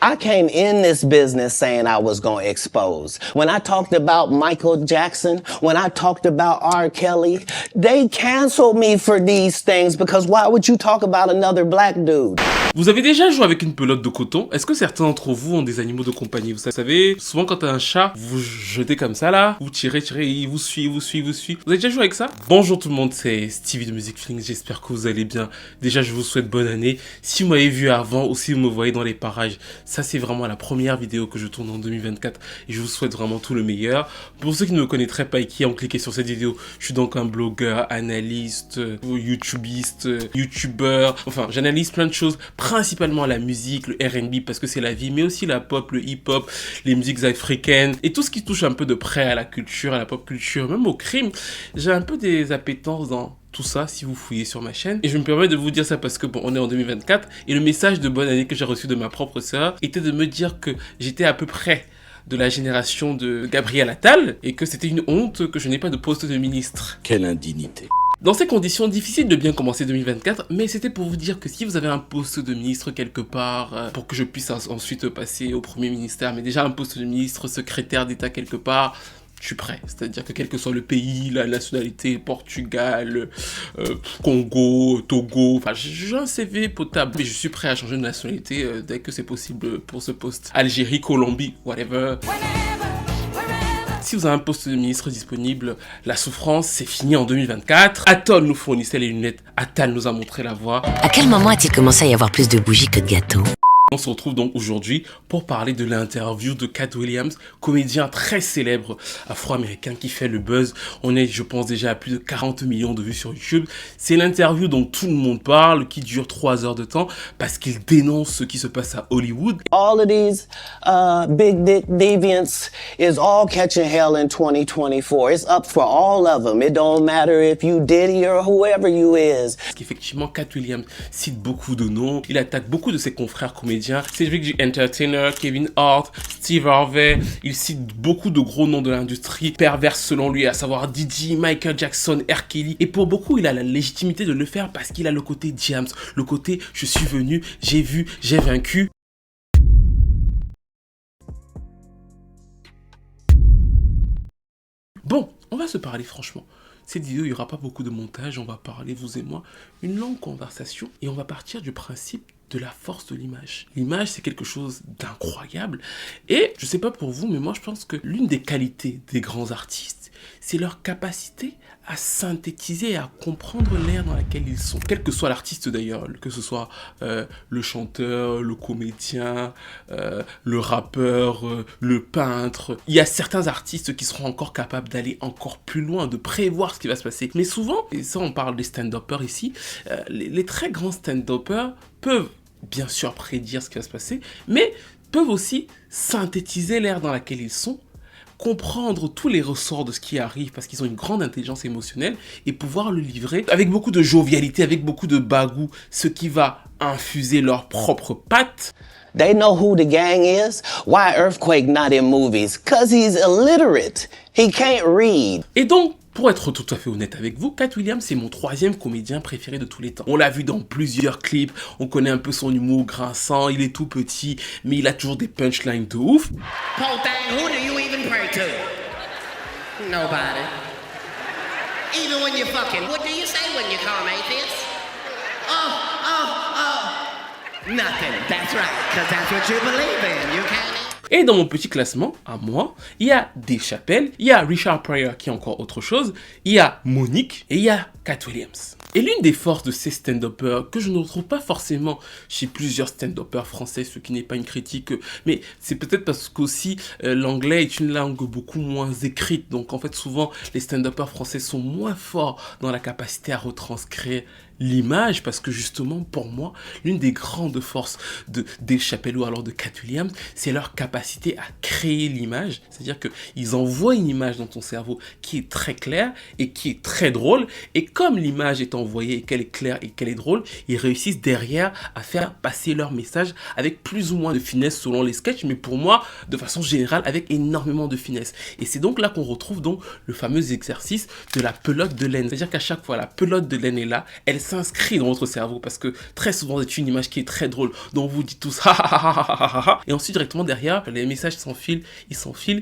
I came in this business saying I was going to expose. When I talked about Michael Jackson, when I talked about R. Kelly, they canceled me for these things because why would you talk about another black dude? Vous avez déjà joué avec une pelote de coton? Est-ce que certains d'entre vous ont des animaux de compagnie? Vous savez, souvent quand t'as un chat, vous jetez comme ça là, vous tirez, il vous suit. Vous avez déjà joué avec ça? Bonjour tout le monde, c'est Stevie de Music Feelings, j'espère que vous allez bien. Déjà, je vous souhaite bonne année. Si vous m'avez vu avant ou si vous me voyez dans les parages, ça c'est vraiment la première vidéo que je tourne en 2024 et je vous souhaite vraiment tout le meilleur. Pour ceux qui ne me connaîtraient pas et qui ont cliqué sur cette vidéo, je suis donc un blogueur, analyste, youtubiste, youtubeur, enfin j'analyse plein de choses, principalement la musique, le R&B parce que c'est la vie, mais aussi la pop, le hip-hop, les musiques africaines et tout ce qui touche un peu de près à la culture, à la pop culture, même au crime. J'ai un peu des appétences dans tout ça si vous fouillez sur ma chaîne. Et je me permets de vous dire ça parce que bon, on est en 2024 et le message de bonne année que j'ai reçu de ma propre sœur était de me dire que j'étais à peu près de la génération de Gabriel Attal et que c'était une honte que je n'ai pas de poste de ministre. Quelle indignité. Dans ces conditions, difficile de bien commencer 2024, mais c'était pour vous dire que si vous avez un poste de ministre quelque part, pour que je puisse ensuite passer au premier ministère, mais déjà un poste de ministre, secrétaire d'État quelque part, je suis prêt. C'est-à-dire que quel que soit le pays, la nationalité, Portugal, Congo, Togo, enfin j'ai un CV potable, mais je suis prêt à changer de nationalité dès que c'est possible pour ce poste. Algérie, Colombie, whatever. Si vous avez un poste de ministre disponible, la souffrance, c'est fini en 2024. Atoll nous fournissait les lunettes, Attal nous a montré la voie. À quel moment a-t-il commencé à y avoir plus de bougies que de gâteaux? On se retrouve donc aujourd'hui pour parler de l'interview de Katt Williams, comédien très célèbre afro-américain qui fait le buzz. On est, je pense, déjà à plus de 40 millions de vues sur YouTube. C'est l'interview dont tout le monde parle, qui dure 3 heures de temps, parce qu'il dénonce ce qui se passe à Hollywood. All of these big dick deviants is all catching hell in 2024. It's up for all of them. It don't matter if you Diddy or whoever you is. Parce qu'effectivement, Katt Williams cite beaucoup de noms. Il attaque beaucoup de ses confrères comédiens. Cedric the Entertainer, Kevin Hart, Steve Harvey. Il cite beaucoup de gros noms de l'industrie perverse selon lui, à savoir Diddy, Michael Jackson, R. Kelly. Et pour beaucoup, il a la légitimité de le faire parce qu'il a le côté James, le côté je suis venu, j'ai vu, j'ai vaincu. Bon, on va se parler franchement. Cette vidéo, il n'y aura pas beaucoup de montage, on va parler, vous et moi, une longue conversation et on va partir du principe de la force de l'image. L'image, c'est quelque chose d'incroyable et je sais pas pour vous, mais moi je pense que l'une des qualités des grands artistes, c'est leur capacité à synthétiser et à comprendre l'ère dans laquelle ils sont. Quel que soit l'artiste d'ailleurs, que ce soit le chanteur, le comédien, le rappeur, le peintre. Il y a certains artistes qui seront encore capables d'aller encore plus loin, de prévoir ce qui va se passer. Mais souvent, et ça on parle des stand-uppers ici, les très grands stand-uppers peuvent bien sûr prédire ce qui va se passer, mais peuvent aussi synthétiser l'ère dans laquelle ils sont, comprendre tous les ressorts de ce qui arrive parce qu'ils ont une grande intelligence émotionnelle et pouvoir le livrer avec beaucoup de jovialité, avec beaucoup de bagou, ce qui va infuser leur propre patte. They know who the gang is. Why Earthquake not in movies? 'Cause he's illiterate. He can't read. Et donc, pour être tout à fait honnête avec vous, Katt Williams, c'est mon 3e comédien préféré de tous les temps. On l'a vu dans plusieurs clips, on connaît un peu son humour grinçant, il est tout petit, mais il a toujours des punchlines de ouf. Whole thing, who do you even pray to? Nobody. Even when you're fucking, what do you say when you call atheist? Nothing, that's right, because that's what you believe in, you can't. Et dans mon petit classement, à moi, il y a Dave Chappelle, il y a Richard Pryor qui est encore autre chose, il y a Monique et il y a Katt Williams. Et l'une des forces de ces stand-uppers, que je ne retrouve pas forcément chez plusieurs stand-uppers français, ce qui n'est pas une critique, mais c'est peut-être parce qu'aussi l'anglais est une langue beaucoup moins écrite, donc en fait souvent les stand-uppers français sont moins forts dans la capacité à retranscrire l'image, parce que justement pour moi l'une des grandes forces de Dave Chappelle ou alors de Katt Williams, c'est leur capacité à créer l'image, c'est-à-dire qu'ils envoient une image dans ton cerveau qui est très claire et qui est très drôle, et comme l'image est envoyée et qu'elle est claire et qu'elle est drôle, ils réussissent derrière à faire passer leur message avec plus ou moins de finesse selon les sketchs, mais pour moi de façon générale avec énormément de finesse. Et c'est donc là qu'on retrouve donc le fameux exercice de la pelote de laine, c'est-à-dire qu'à chaque fois la pelote de laine est là, elle s'inscrit dans votre cerveau parce que très souvent c'est une image qui est très drôle, dont vous dites tous ha ha ha ha ha ha ha, et ensuite directement derrière les messages s'enfilent, et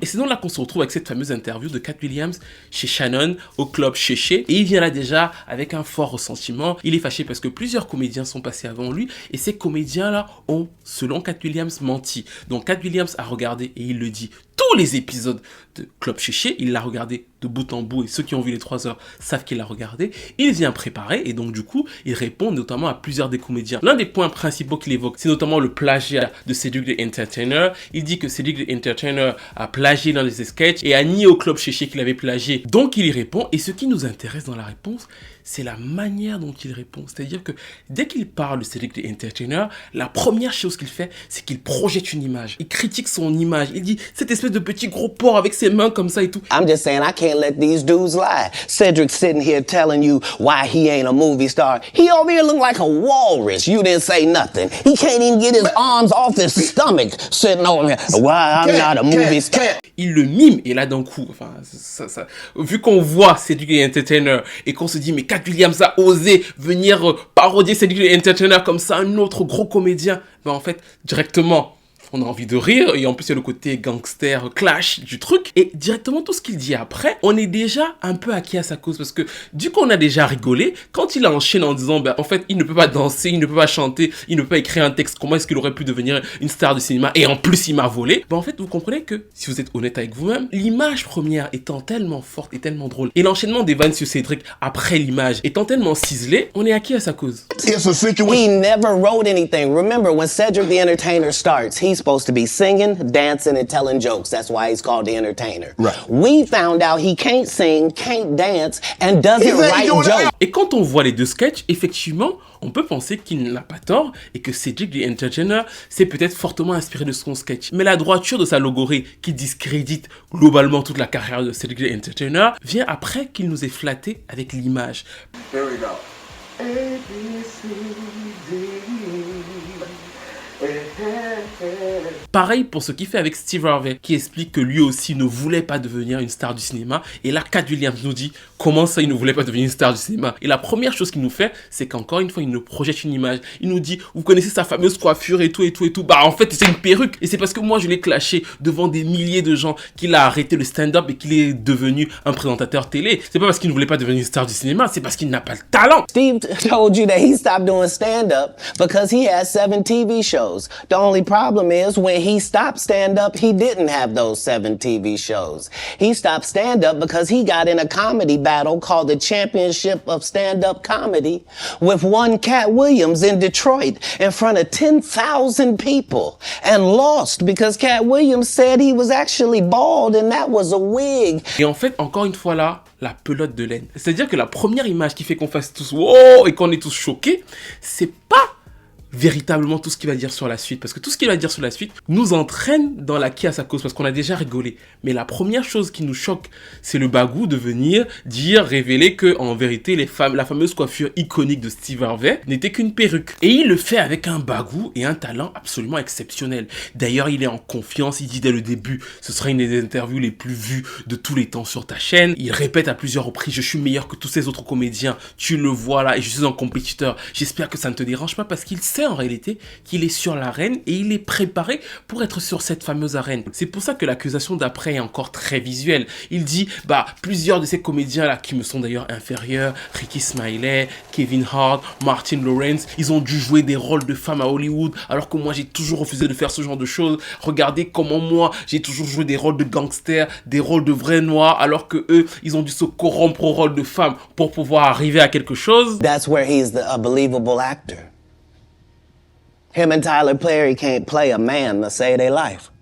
c'est donc là qu'on se retrouve avec cette fameuse interview de Cat Williams chez Shannon au club Chéché, et il vient là déjà avec un fort ressentiment. Il est fâché parce que plusieurs comédiens sont passés avant lui et ces comédiens là ont, selon Cat Williams, menti. Donc Cat Williams a regardé, et il le dit, tous les épisodes de Club Chéché, il l'a regardé de bout en bout, et ceux qui ont vu les 3 heures savent qu'il l'a regardé. Il vient préparer, et donc du coup, il répond notamment à plusieurs des comédiens. L'un des points principaux qu'il évoque, c'est notamment le plagiat de Cedric the Entertainer. Il dit que Cedric the Entertainer a plagié dans les sketchs et a nié au Club Chéché qu'il avait plagié. Donc il y répond, et ce qui nous intéresse dans la réponse, c'est la manière dont il répond. C'est-à-dire que dès qu'il parle de Cedric the Entertainer, la première chose qu'il fait, c'est qu'il projette une image. Il critique son image. Il dit, cette espèce de petit gros porc avec ses mains comme ça et tout. I'm just saying I can't let these dudes lie. Cedric sitting here telling you why he ain't a movie star. He over here look like a walrus. You didn't say nothing. He can't even get his arms off his stomach sitting over here. Why I'm not a movie star. Il le mime, et là d'un coup, enfin, vu qu'on voit Cedric the Entertainer et qu'on se dit, mais Cat Williams a osé venir parodier Cedric the Entertainer comme ça, un autre gros comédien, ben en fait, directement, on a envie de rire, et en plus il y a le côté gangster, clash du truc, et directement tout ce qu'il dit après, on est déjà un peu acquis à sa cause, parce que du coup on a déjà rigolé, quand il enchaîne en disant, ben en fait il ne peut pas danser, il ne peut pas chanter, il ne peut pas écrire un texte, comment est-ce qu'il aurait pu devenir une star de cinéma, et en plus il m'a volé, ben en fait vous comprenez que, si vous êtes honnête avec vous-même, l'image première étant tellement forte et tellement drôle, et l'enchaînement des vannes sur Cédric après l'image étant tellement ciselé, on est acquis à sa cause. He never wrote anything. Remember, when Cedric the Entertainer starts, he's supposed to be singing, dancing, and telling jokes. That's why he's called the Entertainer. Right. We found out he can't sing, can't dance, and doesn't write jokes. Et quand on voit les deux sketchs, effectivement, on peut penser qu'il n'a pas tort et que Cedric the Entertainer s'est peut-être fortement inspiré de son sketch. Mais la droiture de sa logorée qui discrédite globalement toute la carrière de Cedric the Entertainer vient après qu'il nous ait flatté avec l'image. Here we go. Pareil pour ce qu'il fait avec Steve Harvey, qui explique que lui aussi ne voulait pas devenir une star du cinéma. Et là, Cat Williams nous dit comment ça il ne voulait pas devenir une star du cinéma. Et la première chose qu'il nous fait, c'est qu'encore une fois, il nous projette une image. Il nous dit, vous connaissez sa fameuse coiffure et tout et tout et tout. Bah en fait, c'est une perruque. Et c'est parce que moi, je l'ai clashé devant des milliers de gens qu'il a arrêté le stand-up et qu'il est devenu un présentateur télé. C'est pas parce qu'il ne voulait pas devenir une star du cinéma, c'est parce qu'il n'a pas le talent. Steve told you that he stopped doing stand-up because he has 7 TV shows. The only problem is when he stopped stand-up, he didn't have those 7 TV shows. He stopped stand-up because he got in a comedy battle called the Championship of Stand-Up Comedy with one Cat Williams in Detroit in front of 10,000 people and lost because Cat Williams said he was actually bald and that was a wig. Et en fait, encore une fois là, la pelote de laine. C'est-à-dire que la première image qui fait qu'on fasse tous « wow » et qu'on est tous choqués, c'est pas véritablement tout ce qu'il va dire sur la suite, parce que tout ce qu'il va dire sur la suite nous entraîne dans la qui à sa cause, parce qu'on a déjà rigolé. Mais la première chose qui nous choque, c'est le bagou de venir dire, révéler que en vérité la fameuse coiffure iconique de Steve Harvey n'était qu'une perruque. Et il le fait avec un bagou et un talent absolument exceptionnel. D'ailleurs, il est en confiance, il dit dès le début, ce sera une des interviews les plus vues de tous les temps sur ta chaîne. Il répète à plusieurs reprises, je suis meilleur que tous ces autres comédiens, tu le vois là, et je suis un compétiteur. J'espère que ça ne te dérange pas, parce qu'il sait en réalité qu'il est sur l'arène et il est préparé pour être sur cette fameuse arène. C'est pour ça que l'accusation d'après est encore très visuelle. Il dit, bah, plusieurs de ces comédiens là qui me sont d'ailleurs inférieurs, Ricky Smiley, Kevin Hart, Martin Lawrence, ils ont dû jouer des rôles de femmes à Hollywood alors que moi j'ai toujours refusé de faire ce genre de choses. Regardez comment moi j'ai toujours joué des rôles de gangsters, des rôles de vrais noirs, alors que eux ils ont dû se corrompre au rôle de femmes pour pouvoir arriver à quelque chose. That's where he's a believable actor. Him and Tyler Perry can't play a man to save their life.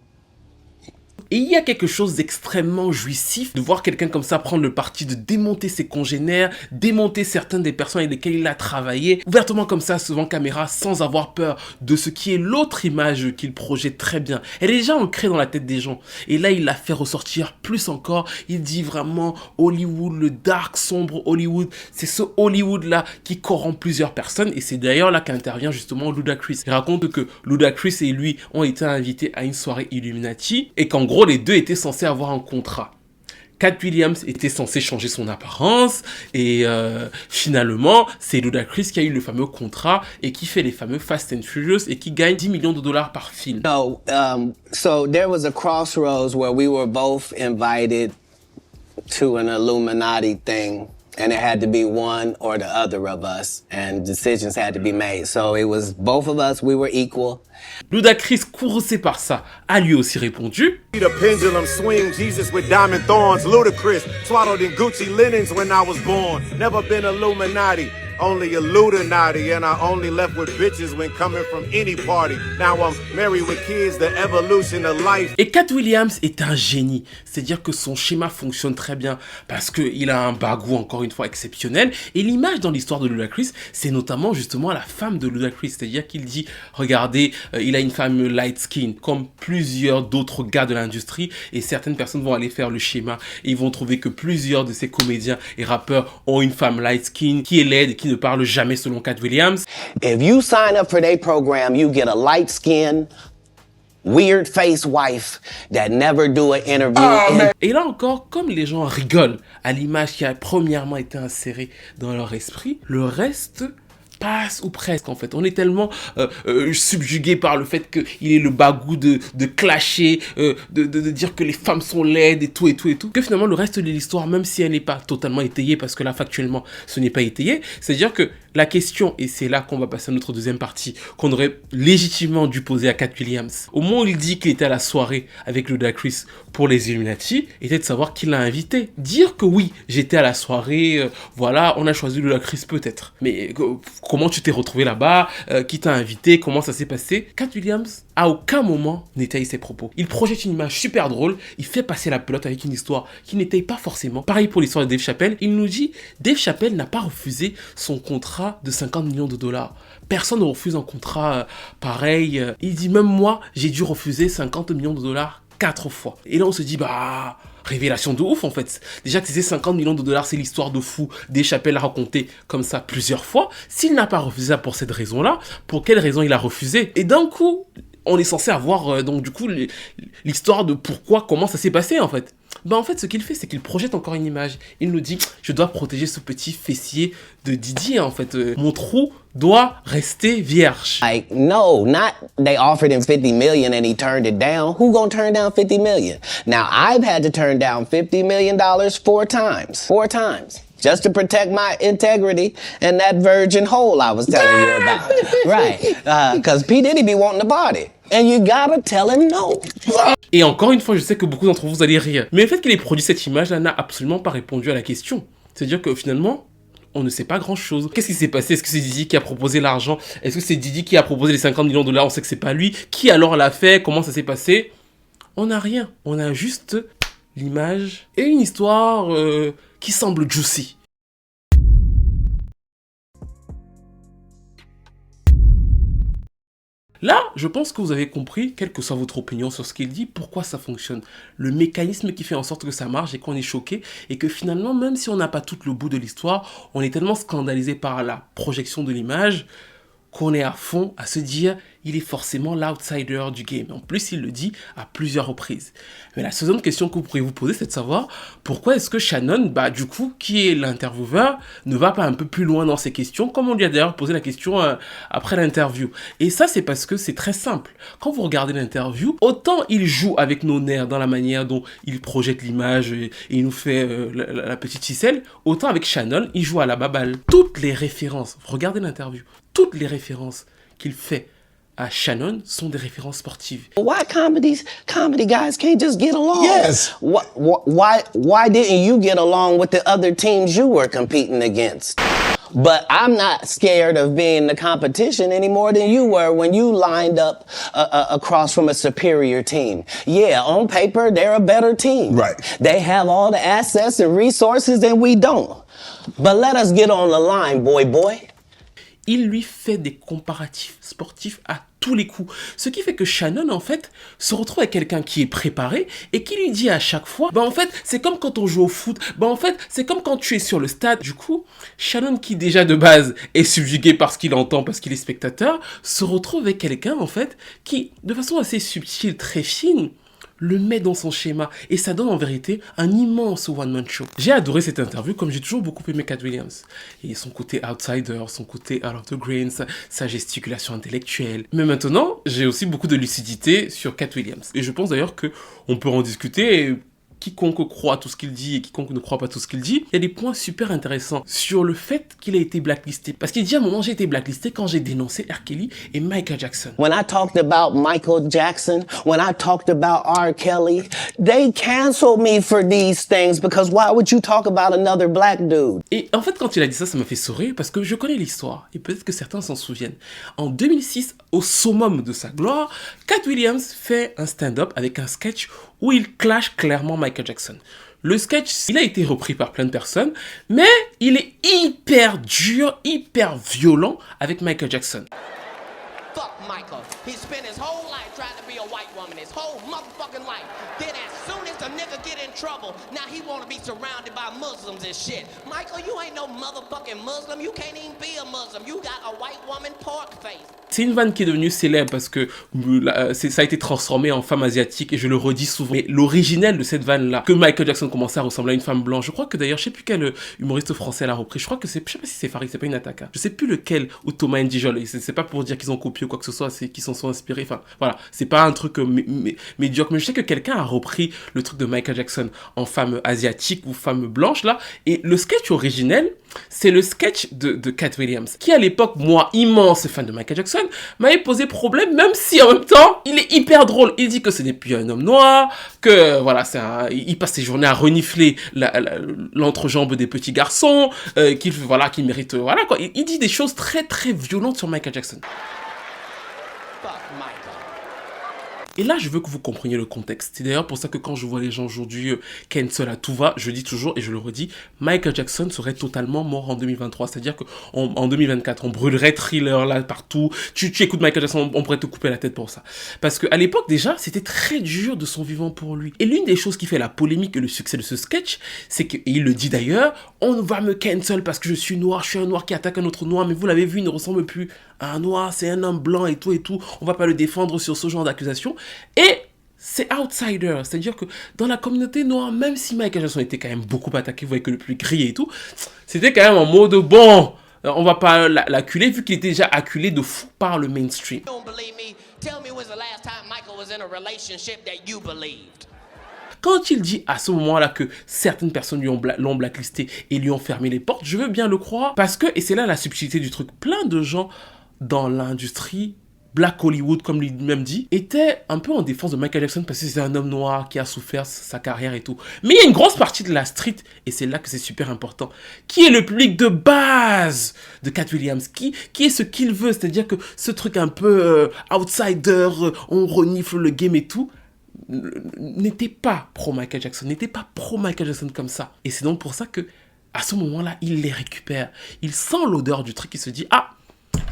Et il y a quelque chose d'extrêmement jouissif de voir quelqu'un comme ça prendre le parti de démonter ses congénères, démonter certaines des personnes avec lesquelles il a travaillé, ouvertement comme ça, devant caméra, sans avoir peur de ce qui est l'autre image qu'il projette très bien. Elle est déjà ancrée dans la tête des gens. Et là, il la fait ressortir plus encore. Il dit vraiment Hollywood, le dark, sombre Hollywood. C'est ce Hollywood-là qui corrompt plusieurs personnes. Et c'est d'ailleurs là qu'intervient justement Ludacris. Il raconte que Ludacris et lui ont été invités à une soirée Illuminati et qu'en gros, les deux étaient censés avoir un contrat. Cat Williams était censé changer son apparence et finalement, c'est Ludacris qui a eu le fameux contrat et qui fait les fameux Fast and Furious et qui gagne 10 millions de dollars par film. So there was a crossroads where we were both invited to an Illuminati thing, and it had to be one or the other of us, and decisions had to be made. So it was both of us, we were equal. Ludacris, courroucé par ça, a lui aussi répondu. The pendulum swing, Jesus with diamond thorns, ludicrous, swaddled in Gucci linens when I was born. Never been Illuminati, only a Illuminati, and I only left with bitches when coming from any party. Now I'm married with kids, the evolution of life. Et Cat Williams est un génie, c'est-à-dire que son schéma fonctionne très bien parce qu'il a un bagou encore une fois exceptionnel et l'image dans l'histoire de Ludacris, c'est notamment justement la femme de Ludacris, c'est-à-dire qu'il dit, regardez, il a une femme light skin comme plusieurs d'autres gars de l'industrie et certaines personnes vont aller faire le schéma et ils vont trouver que plusieurs de ces comédiens et rappeurs ont une femme light skin qui est laide et qui ne parle jamais selon Cat Williams. If you sign up for their program, you get a light skin, weird face wife that never do an interview. Et là encore, comme les gens rigolent à l'image qui a premièrement été insérée dans leur esprit, le reste passe ou presque en fait. On est tellement subjugué par le fait qu'il est le bagou de clasher, de dire que les femmes sont laides et tout, que finalement le reste de l'histoire, même si elle n'est pas totalement étayée, parce que là factuellement ce n'est pas étayé, c'est-à-dire que la question, et c'est là qu'on va passer à notre deuxième partie, qu'on aurait légitimement dû poser à Cat Williams, au moment où il dit qu'il était à la soirée avec Ludacris pour les Illuminati, était de savoir qui l'a invité. Dire que oui, j'étais à la soirée, voilà, on a choisi Ludacris peut-être, mais comment tu t'es retrouvé là-bas, qui t'a invité, comment ça s'est passé. Cat Williams, à aucun moment, n'étaye ses propos. Il projette une image super drôle, il fait passer la pelote avec une histoire qui n'étaye pas forcément. Pareil pour l'histoire de Dave Chappelle, il nous dit, Dave Chappelle n'a pas refusé son contrat de 50 millions de dollars. Personne ne refuse un contrat pareil. Il dit, même moi, j'ai dû refuser 50 millions de dollars 4 fois. Et là, on se dit, bah... révélation de ouf en fait. Déjà que ces 50 millions de dollars, c'est l'histoire de fou. Dave Chappelle l'a raconté comme ça plusieurs fois. S'il n'a pas refusé ça pour cette raison-là, pour quelle raison il a refusé? Et d'un coup, on est censé avoir donc du coup l'histoire de pourquoi, comment ça s'est passé en fait. Ben en fait, ce qu'il fait, c'est qu'il projette encore une image. Il nous dit, je dois protéger ce petit fessier de Didier en fait. Mon trou doit rester vierge. Like, no, not they offered him 50 million and he turned it down. Who gonna turn down 50 million? Now, I've had to turn down $50 million 4 times. 4 times. Just to protect my integrity and that virgin hole I was telling you about. Right. Because P. Diddy be wanting the body. And you gotta tell him no. Et encore une fois, je sais que beaucoup d'entre vous allez rire. Mais le fait qu'il ait produit cette image-là n'a absolument pas répondu à la question. C'est-à-dire que finalement, on ne sait pas grand-chose. Qu'est-ce qui s'est passé? Est-ce que c'est Didi qui a proposé l'argent? Est-ce que c'est Didi qui a proposé les 50 millions de dollars? On sait que c'est pas lui. Qui alors l'a fait? Comment ça s'est passé? On n'a rien. On a juste l'image et une histoire qui semble juicy. Là, je pense que vous avez compris, quelle que soit votre opinion sur ce qu'il dit, pourquoi ça fonctionne. Le mécanisme qui fait en sorte que ça marche et qu'on est choqué et que finalement, même si on n'a pas tout le bout de l'histoire, on est tellement scandalisé par la projection de l'image qu'on est à fond à se dire il est forcément l'outsider du game. En plus, il le dit à plusieurs reprises. Mais la seconde question que vous pourriez vous poser, c'est de savoir pourquoi est-ce que Shannon, bah du coup, qui est l'intervieweur, ne va pas un peu plus loin dans ses questions, comme on lui a d'ailleurs posé la question après l'interview. Et ça, c'est parce que c'est très simple. Quand vous regardez l'interview, autant il joue avec nos nerfs dans la manière dont il projette l'image et il nous fait la petite ficelle, autant avec Shannon, il joue à la baballe. Toutes les références, regardez l'interview, toutes les références qu'il fait à Shannon sont des références sportives. Why comedy guys can't just get along? Yes. Why didn't you get along with the other teams you were competing against? But I'm not scared of being the competition any more than you were when you lined up across from a superior team. Yeah, on paper, they're a better team. Right. They have all the assets and resources and we don't. But let us get on the line, boy. Il lui fait des comparatifs sportifs à tous les coups. Ce qui fait que Shannon, en fait, se retrouve avec quelqu'un qui est préparé et qui lui dit à chaque fois, bah en fait, c'est comme quand on joue au foot, bah en fait, c'est comme quand tu es sur le stade. Du coup, Shannon, qui déjà de base est subjugué par ce qu'il entend, parce qu'il est spectateur, se retrouve avec quelqu'un, en fait, qui, de façon assez subtile, très fine, le met dans son schéma et ça donne en vérité un immense one-man show. J'ai adoré cette interview comme j'ai toujours beaucoup aimé Cat Williams. Et son côté outsider, son côté out of the grain, sa gesticulation intellectuelle. Mais maintenant, j'ai aussi beaucoup de lucidité sur Cat Williams. Et je pense d'ailleurs qu'on peut en discuter. Et quiconque croit tout ce qu'il dit et quiconque ne croit pas tout ce qu'il dit, il y a des points super intéressants sur le fait qu'il a été blacklisté. Parce qu'il dit à un moment, j'ai été blacklisté quand j'ai dénoncé R. Kelly et Michael Jackson. When I talked about Michael Jackson, when I talked about R. Kelly, they canceled me for these things because why would you talk about another black dude? Et en fait, quand il a dit ça, ça m'a fait sourire parce que je connais l'histoire et peut-être que certains s'en souviennent. En 2006, au summum de sa gloire, Cat Williams fait un stand-up avec un sketch où il clash clairement Michael Jackson. Le sketch, il a été repris par plein de personnes, mais il est hyper dur, hyper violent avec Michael Jackson. Fuck Michael. He spent his whole life trying to be a white woman, his whole motherfucking life. Then as soon as the nigga get in trouble, now he want to be surrounded by Muslims and shit. Michael, you ain't no motherfucking Muslim. You can't even be a Muslim. You got a white woman pork face. C'est une vanne qui est devenue célèbre parce que ça a été transformé en femme asiatique et je le redis souvent. Mais l'originel de cette vanne-là, que Michael Jackson commençait à ressembler à une femme blanche, je crois que d'ailleurs, je sais plus quel humoriste français l'a repris, je crois que c'est, je sais pas si c'est Farid, c'est pas une attaque, je sais plus lequel, ou Thomas Ndijol, c'est pas pour dire qu'ils ont copié ou quoi que ce soit, c'est qu'ils s'en sont inspirés, enfin voilà, c'est pas un truc médiocre, mais je sais que quelqu'un a repris le truc de Michael Jackson en femme asiatique ou femme blanche là, et le sketch originel, c'est le sketch de Cat Williams, qui à l'époque, moi, immense fan de Michael Jackson, m'avait posé problème, même si en même temps, il est hyper drôle. Il dit que ce n'est plus un homme noir, que voilà, il passe ses journées à renifler l'entrejambe des petits garçons, qu'il mérite, voilà quoi. Il dit des choses très très violentes sur Michael Jackson. Fuck Michael. Et là, je veux que vous compreniez le contexte. C'est d'ailleurs pour ça que quand je vois les gens aujourd'hui cancel à tout va, je dis toujours et je le redis, Michael Jackson serait totalement mort en 2023. C'est-à-dire qu'en 2024, on brûlerait Thriller là partout. Tu écoutes Michael Jackson, on pourrait te couper la tête pour ça. Parce qu'à l'époque déjà, c'était très dur de son vivant pour lui. Et l'une des choses qui fait la polémique et le succès de ce sketch, c'est qu'il le dit d'ailleurs, on va me cancel parce que je suis noir, je suis un noir qui attaque un autre noir, mais vous l'avez vu, il ne ressemble plus à un noir, c'est un homme blanc et tout, on va pas le défendre sur ce genre d'accusation. Et c'est outsider, c'est-à-dire que dans la communauté noire, même si Michael Jackson était quand même beaucoup attaqué, vous voyez que le plus grillé et tout, c'était quand même en mode bon, on va pas l'acculer vu qu'il était déjà acculé de fou par le mainstream. You don't believe me? Tell me when's the last time Michael was in a relationship that you believed. Quand il dit à ce moment-là que certaines personnes l'ont blacklisté et lui ont fermé les portes, je veux bien le croire parce que, et c'est là la subtilité du truc, plein de gens dans l'industrie Black Hollywood, comme lui-même dit, était un peu en défense de Michael Jackson parce que c'est un homme noir qui a souffert sa carrière et tout. Mais il y a une grosse partie de la street, et c'est là que c'est super important, qui est le public de base de Cat Williams, qui est ce qu'il veut, c'est-à-dire que ce truc un peu outsider, on renifle le game et tout, n'était pas pro Michael Jackson, n'était pas pro Michael Jackson comme ça. Et c'est donc pour ça que à ce moment-là, il les récupère. Il sent l'odeur du truc, il se dit « Ah,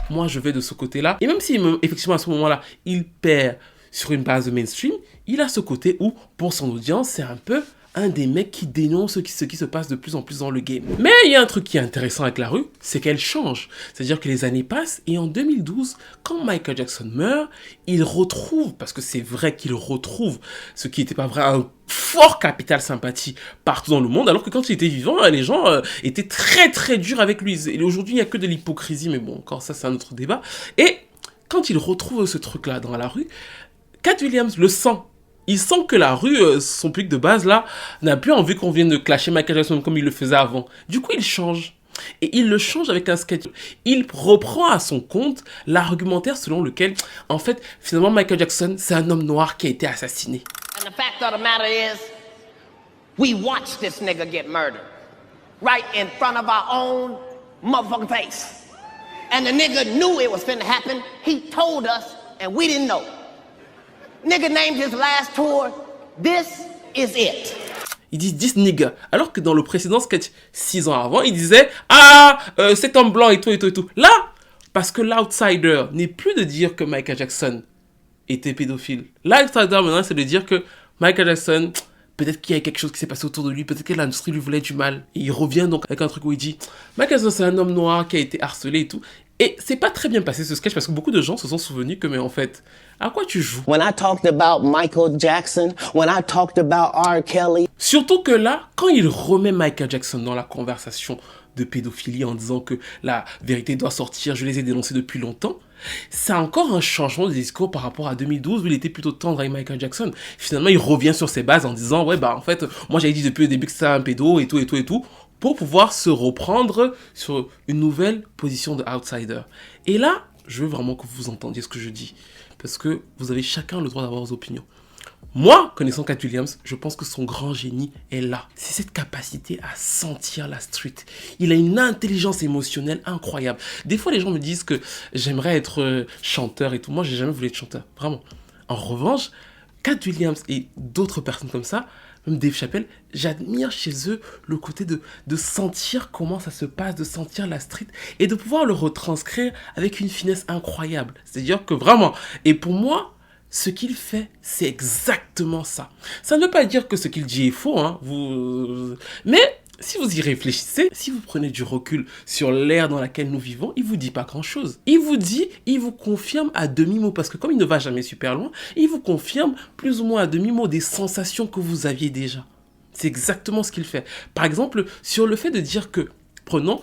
moi je vais de ce côté-là ». Et même si effectivement à ce moment-là, il perd sur une base de mainstream, il a ce côté où, pour son audience, c'est un peu un des mecs qui dénonce ce qui se passe de plus en plus dans le game. Mais il y a un truc qui est intéressant avec la rue, c'est qu'elle change. C'est-à-dire que les années passent et en 2012, quand Michael Jackson meurt, il retrouve, parce que c'est vrai qu'il retrouve ce qui n'était pas vrai, un fort capital sympathie partout dans le monde, alors que quand il était vivant, les gens étaient très très durs avec lui. Et aujourd'hui, il n'y a que de l'hypocrisie, mais bon, encore ça, c'est un autre débat. Et quand il retrouve ce truc-là dans la rue, Cat Williams le sent. Il sent que la rue, son public de base là, n'a plus envie qu'on vienne de clasher Michael Jackson comme il le faisait avant. Du coup, il change. Et il le change avec un sketch. Il reprend à son compte l'argumentaire selon lequel, en fait, finalement, Michael Jackson, c'est un homme noir qui a été assassiné. And the fact of the matter is, we watched this nigga get murdered. Right in front of our own motherfucking face. And the nigga knew it was finna happen. He told us, and we didn't know. Nigga named his last tour, This Is It. Il dit this nigga, alors que dans le précédent sketch, 6 ans avant, il disait ah, cet homme blanc et tout et tout et tout. Là, parce que l'outsider n'est plus de dire que Michael Jackson était pédophile. L'outsider maintenant, c'est de dire que Michael Jackson, peut-être qu'il y a quelque chose qui s'est passé autour de lui, peut-être que l'industrie lui voulait du mal. Et il revient donc avec un truc où il dit Michael Jackson, c'est un homme noir qui a été harcelé et tout. Et c'est pas très bien passé ce sketch parce que beaucoup de gens se sont souvenus que mais en fait, à quoi tu joues? When I talked about Michael Jackson, when I talked about R. Kelly, Surtout que là, quand il remet Michael Jackson dans la conversation de pédophilie en disant que la vérité doit sortir, je les ai dénoncés depuis longtemps, c'est encore un changement de discours par rapport à 2012 où il était plutôt tendre avec Michael Jackson. Finalement, il revient sur ses bases en disant ouais en fait, moi j'avais dit depuis le début que c'était un pédo et tout, pour pouvoir se reprendre sur une nouvelle position de outsider. Et là, je veux vraiment que vous entendiez ce que je dis parce que vous avez chacun le droit d'avoir vos opinions. Moi, connaissant Cat Williams, je pense que son grand génie est là. C'est cette capacité à sentir la street. Il a une intelligence émotionnelle incroyable. Des fois, les gens me disent que j'aimerais être chanteur et tout. Moi, j'ai jamais voulu être chanteur, vraiment. En revanche, Cat Williams et d'autres personnes comme ça, même Dave Chappelle, j'admire chez eux le côté de sentir comment ça se passe, de sentir la street et de pouvoir le retranscrire avec une finesse incroyable. C'est-à-dire que vraiment, et pour moi, ce qu'il fait, c'est exactement ça. Ça ne veut pas dire que ce qu'il dit est faux, hein. Mais si vous y réfléchissez, si vous prenez du recul sur l'ère dans laquelle nous vivons, il vous dit pas grand-chose. Il vous confirme à demi-mot, parce que comme il ne va jamais super loin, il vous confirme plus ou moins à demi-mot des sensations que vous aviez déjà. C'est exactement ce qu'il fait. Par exemple, sur le fait de dire que prenons,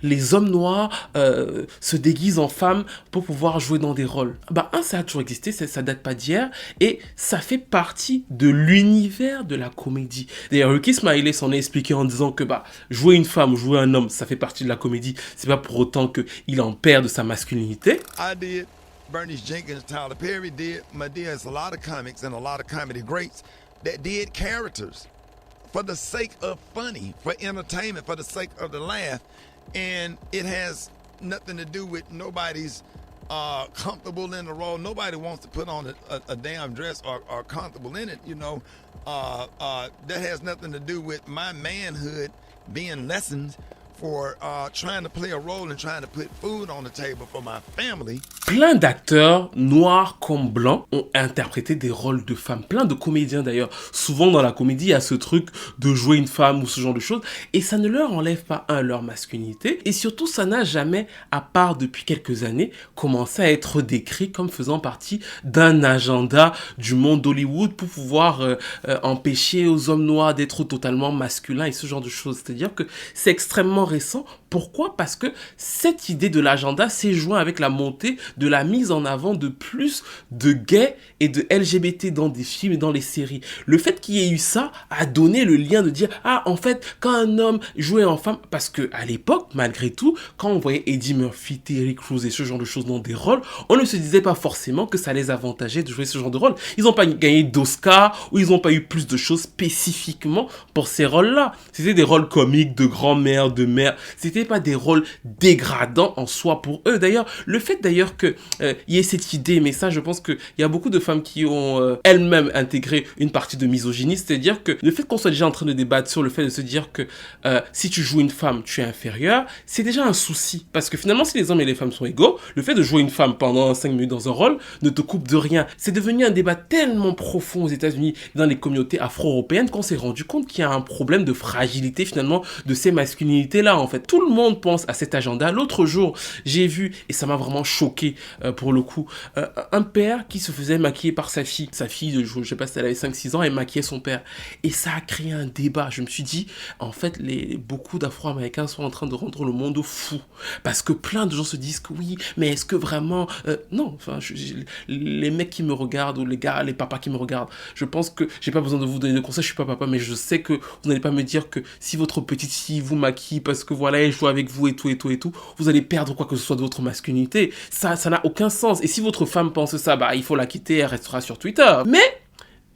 les hommes noirs se déguisent en femmes pour pouvoir jouer dans des rôles. Ça a toujours existé, ça date pas d'hier, et ça fait partie de l'univers de la comédie. D'ailleurs, Ricky Smiley s'en est expliqué en disant que jouer une femme ou jouer un homme, ça fait partie de la comédie, c'est pas pour autant qu'il en perd de sa masculinité. I did, Bernie Jenkins, Tyler Perry did, Madea, it's a lot of comics and a lot of comedy greats that did characters for the sake of funny, for entertainment, for the sake of the laugh. And it has nothing to do with nobody's comfortable in the role. Nobody wants to put on a damn dress or comfortable in it, you know. That has nothing to do with my manhood being lessened for trying to play a role and trying to put food on the table for my family. Plein d'acteurs, noirs comme blancs, ont interprété des rôles de femmes. Plein de comédiens d'ailleurs. Souvent dans la comédie, il y a ce truc de jouer une femme ou ce genre de choses. Et ça ne leur enlève pas, leur masculinité. Et surtout, ça n'a jamais, à part depuis quelques années, commencé à être décrit comme faisant partie d'un agenda du monde d'Hollywood pour pouvoir empêcher aux hommes noirs d'être totalement masculins et ce genre de choses. C'est-à-dire que c'est extrêmement récent. Pourquoi ? Parce que cette idée de l'agenda s'est jointe avec la montée de la mise en avant de plus de gays et de LGBT dans des films et dans les séries. Le fait qu'il y ait eu ça a donné le lien de dire « Ah, en fait, quand un homme jouait en femme... » Parce qu'à l'époque, malgré tout, quand on voyait Eddie Murphy, Terry Crews et ce genre de choses dans des rôles, on ne se disait pas forcément que ça les avantageait de jouer ce genre de rôle. Ils n'ont pas gagné d'Oscar ou ils n'ont pas eu plus de choses spécifiquement pour ces rôles-là. C'était des rôles comiques de grand-mère, de mère. C'était pas des rôles dégradants en soi pour eux. D'ailleurs, le fait d'ailleurs qu'il y ait cette idée, mais ça je pense qu'il y a beaucoup de femmes qui ont elles-mêmes intégré une partie de misogynie, c'est-à-dire que le fait qu'on soit déjà en train de débattre sur le fait de se dire que si tu joues une femme, tu es inférieur, c'est déjà un souci. Parce que finalement, si les hommes et les femmes sont égaux, le fait de jouer une femme pendant 5 minutes dans un rôle ne te coupe de rien. C'est devenu un débat tellement profond aux États-Unis, dans les communautés afro-européennes, qu'on s'est rendu compte qu'il y a un problème de fragilité finalement de ces masculinités-là en fait. Tout le monde pense à cet agenda. L'autre jour, j'ai vu, et ça m'a vraiment choqué pour le coup, un père qui se faisait maquiller par sa fille. Sa fille, je sais pas si elle avait 5-6 ans, elle maquillait son père. Et ça a créé un débat. Je me suis dit, en fait, beaucoup d'Afro-Américains sont en train de rendre le monde fou. Parce que plein de gens se disent que oui, mais est-ce que vraiment... non, enfin, les mecs qui me regardent, ou les gars, les papas qui me regardent, je pense que j'ai pas besoin de vous donner de conseils, je suis pas papa, mais je sais que vous n'allez pas me dire que si votre petite fille vous maquille parce que voilà, elle joue avec vous et tout, vous allez perdre quoi que ce soit de votre masculinité. Ça n'a aucun sens. Et si votre femme pense ça, il faut la quitter, elle restera sur Twitter. Mais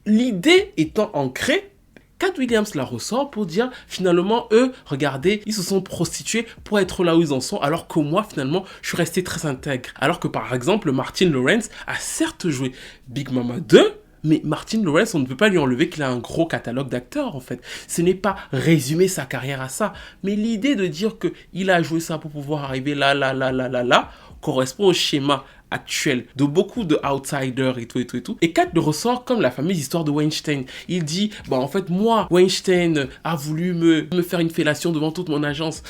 l'idée étant ancrée, Cat Williams la ressort pour dire, finalement, eux, regardez, ils se sont prostitués pour être là où ils en sont, alors que moi, finalement, je suis resté très intègre. Alors que, par exemple, Martin Lawrence a certes joué Big Mama 2, mais Martin Lawrence, on ne peut pas lui enlever qu'il a un gros catalogue d'acteurs, en fait. Ce n'est pas résumer sa carrière à ça. Mais l'idée de dire qu'il a joué ça pour pouvoir arriver là, correspond au schéma actuelle de beaucoup de outsiders et tout et tout et tout. Et Kat le ressort comme la fameuse histoire de Weinstein. Il dit, bah en fait moi, Weinstein a voulu me faire une fellation devant toute mon agence.